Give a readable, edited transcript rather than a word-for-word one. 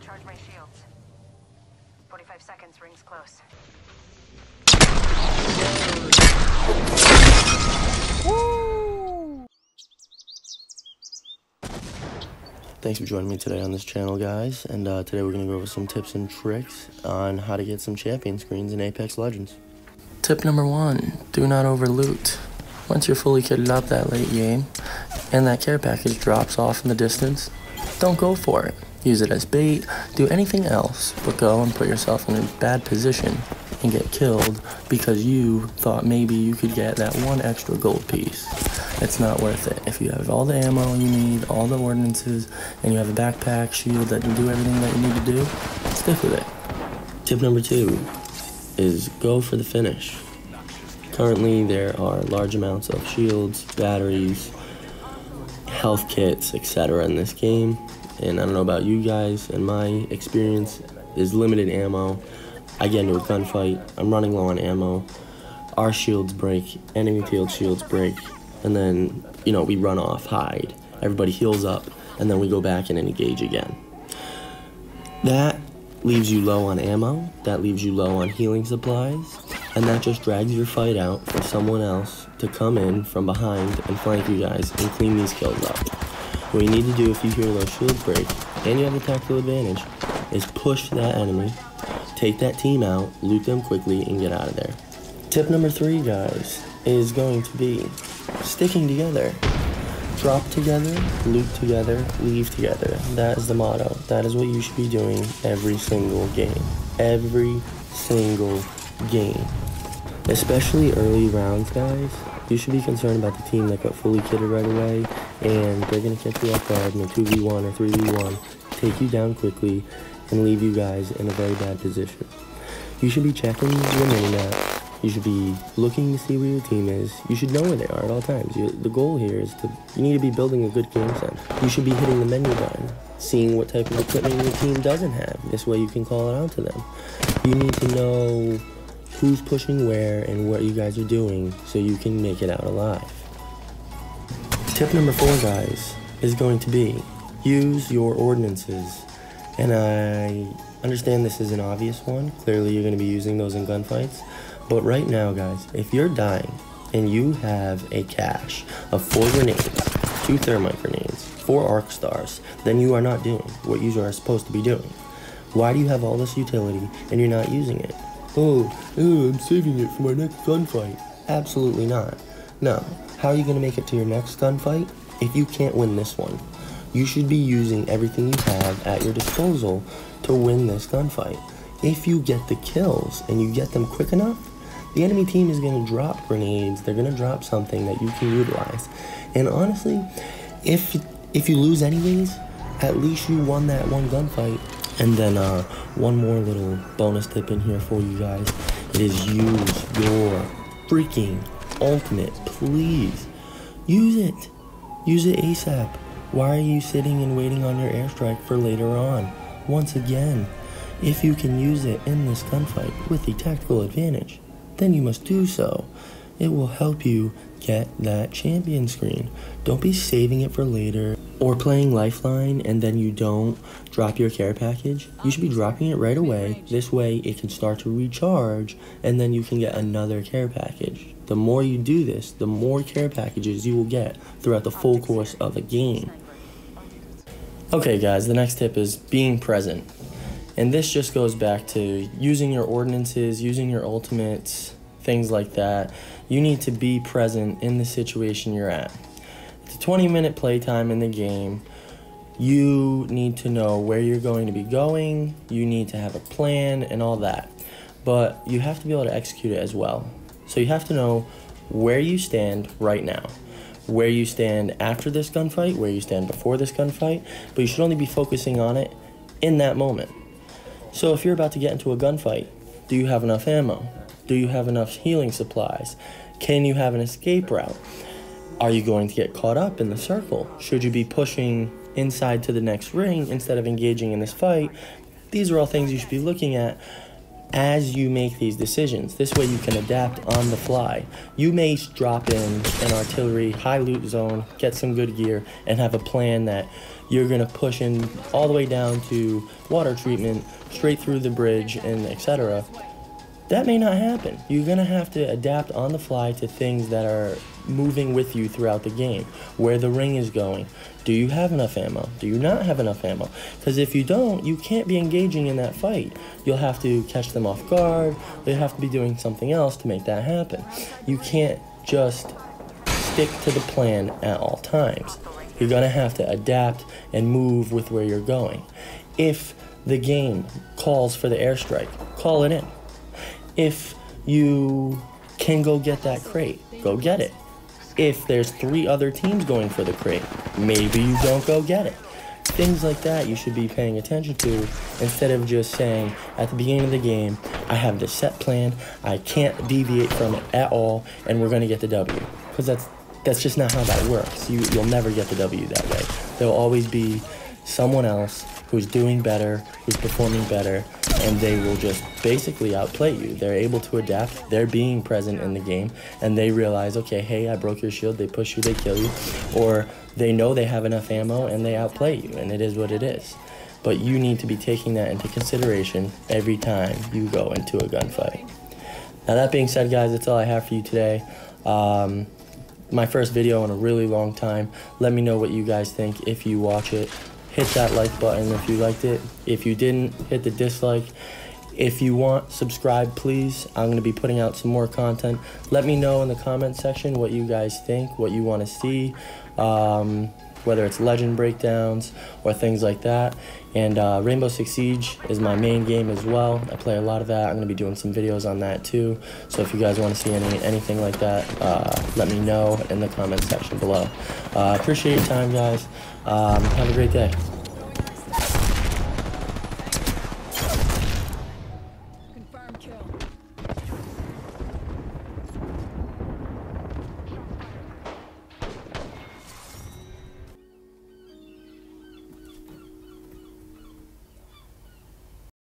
recharge my shields. 45 seconds, rings close. Woo! Thanks for joining me today on this channel, guys. And today we're going to go over some tips and tricks on how to get some champion screens in Apex Legends. Tip number 1, do not overloot. Once you're fully kitted up that late game, and that care package drops off in the distance, don't go for it. Use it as bait, do anything else, but go and put yourself in a bad position and get killed because you thought maybe you could get that one extra gold piece. It's not worth it. If you have all the ammo you need, all the ordinances, and you have a backpack, shield that can do everything that you need to do, stick with it. Tip number 2 is go for the finish. Currently there are large amounts of shields, batteries, health kits, etc. in this game. And I don't know about you guys, and my experience is limited ammo. I get into a gunfight, I'm running low on ammo, our shields break, enemy field shields break, and then, you know, we run off, hide, everybody heals up, and then we go back and engage again. That leaves you low on ammo, that leaves you low on healing supplies, and that just drags your fight out for someone else to come in from behind and flank you guys and clean these kills up. What you need to do if you hear those shields break, and you have the tactical advantage, is push that enemy, take that team out, loot them quickly, and get out of there. Tip number 3, guys, is going to be sticking together. Drop together, loot together, leave together. That is the motto. That is what you should be doing every single game. Every single game. Especially early rounds, guys. You should be concerned about the team that got fully kitted right away, and they're going to catch you off guard in a 2v1 or 3v1, take you down quickly, and leave you guys in a very bad position. You should be checking your mini-map. You should be looking to see where your team is. You should know where they are at all times. The goal here is you need to be building a good game sense. You should be hitting the menu button, seeing what type of equipment your team doesn't have. This way you can call it out to them. You need to know who's pushing where and what you guys are doing so you can make it out alive. Tip number 4, guys, is going to be use your ordinances. And I understand this is an obvious one. Clearly you're going to be using those in gunfights. But right now, guys, if you're dying and you have a cache of 4 grenades, 2 thermite grenades, 4 arc stars, then you are not doing what you are supposed to be doing. Why do you have all this utility and you're not using it? Oh, I'm saving it for my next gunfight. Absolutely not. No. How are you going to make it to your next gunfight if you can't win this one? You should be using everything you have at your disposal to win this gunfight. If you get the kills and you get them quick enough, the enemy team is going to drop grenades. They're going to drop something that you can utilize. And honestly, if you lose anyways, at least you won that one gunfight. And then one more little bonus tip in here for you guys. It is use your freaking ultimate, please. Use it. Use it ASAP. Why are you sitting and waiting on your airstrike for later on? Once again, if you can use it in this gunfight with the tactical advantage, then you must do so. It will help you get that champion screen. Don't be saving it for later or playing Lifeline and then you don't drop your care package. You should be dropping it right away. This way it can start to recharge and then you can get another care package. The more you do this, the more care packages you will get throughout the full course of a game. Okay guys, the next tip is being present. And this just goes back to using your ordinances, using your ultimates, things like that. You need to be present in the situation you're at. It's a 20-minute playtime in the game. You need to know where you're going to be going. You need to have a plan and all that. But you have to be able to execute it as well. So you have to know where you stand right now, where you stand after this gunfight, where you stand before this gunfight, but you should only be focusing on it in that moment. So if you're about to get into a gunfight, do you have enough ammo? Do you have enough healing supplies? Can you have an escape route? Are you going to get caught up in the circle? Should you be pushing inside to the next ring instead of engaging in this fight? These are all things you should be looking at as you make these decisions. This way you can adapt on the fly. You may drop in an artillery, high loot zone, get some good gear, and have a plan that you're going to push in all the way down to water treatment, straight through the bridge, and etc. That may not happen. You're going to have to adapt on the fly to things that are moving with you throughout the game. Where the ring is going. Do you have enough ammo? Do you not have enough ammo? Because if you don't, you can't be engaging in that fight. You'll have to catch them off guard. You'll have to be doing something else to make that happen. You can't just stick to the plan at all times. You're going to have to adapt and move with where you're going. If the game calls for the airstrike, call it in. If you can go get that crate, go get it. If there's 3 other teams going for the crate, maybe you don't go get it. Things like that you should be paying attention to instead of just saying at the beginning of the game, I have this set plan, I can't deviate from it at all, and we're going to get the W. Because that's just not how that works. You'll never get the W that way. There'll always be someone else who's doing better, who's performing better, and they will just basically outplay you. They're able to adapt, they're being present in the game, and they realize, okay, hey, I broke your shield, they push you, they kill you, or they know they have enough ammo and they outplay you, and it is what it is. But you need to be taking that into consideration every time you go into a gunfight. Now that being said, guys, that's all I have for you today. My first video in a really long time. Let me know what you guys think if you watch it. Hit that like button if you liked it. If you didn't, hit the dislike. If you want, subscribe, please. I'm going to be putting out some more content. Let me know in the comment section what you guys think, what you want to see, whether it's legend breakdowns or things like that. And Rainbow Six Siege is my main game as well. I play a lot of that. I'm going to be doing some videos on that too. So if you guys want to see anything like that, let me know in the comment section below. Appreciate your time, guys. Have a great day.